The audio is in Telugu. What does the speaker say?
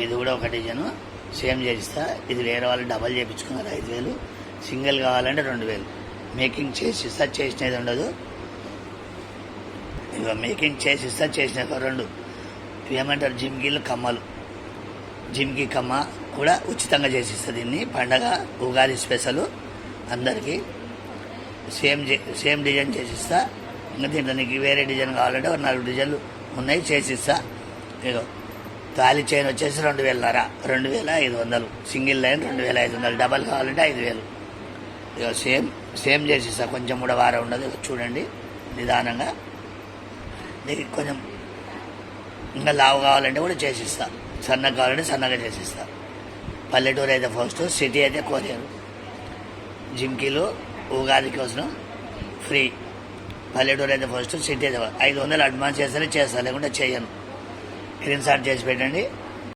ఇది కూడా ఒక డిజైను సేమ్ చేసిస్తా. ఇది వేరే వాళ్ళు డబల్ చేయించుకున్నారు 5,000, సింగిల్ కావాలంటే 2,000. మేకింగ్ చేసిస్తా, చేసినది ఉండదు. ఇక మేకింగ్ చేసిస్తా, చేసిన 2 ఏమంటారు జిమ్కీలు, కమ్మలు. జిమ్కి కమ్మ కూడా ఉచితంగా చేసిస్తా. దీన్ని పండగ ఉగాది స్పెషల్ అందరికీ సేమ్ డిజైన్ చేసిస్తా. ఇంకా దీంట్లో నీకు వేరే డిజైన్ కావాలంటే 4 డిజైన్లు ఉన్నాయి, చేసిస్తా. ఇక తాళి చైన్ వచ్చేసి 2,500, సింగిల్ లైన్ 2,500, డబల్ కావాలంటే 5,000. ఇక సేమ్ చేసిస్తా. కొంచెం కూడా వారం ఉండదు. చూడండి నిదానంగా. నీకు కొంచెం ఇంకా లావు కావాలంటే కూడా చేసిస్తా, సన్నగా కావాలంటే సన్నగా చేసిస్తా. పల్లెటూరు అయితే ఫస్ట్, సిటీ అయితే కొరియర్. జిమ్కీలు ఉగాది కోసం ఫ్రీ. పల్లెటూరు అయితే ఫస్ట్, సిటీ అయితే 500 అడ్వాన్స్ చేస్తేనే చేస్తా, లేకుంటే చేయను. స్క్రీన్ షాట్ చేసి పెట్టండి.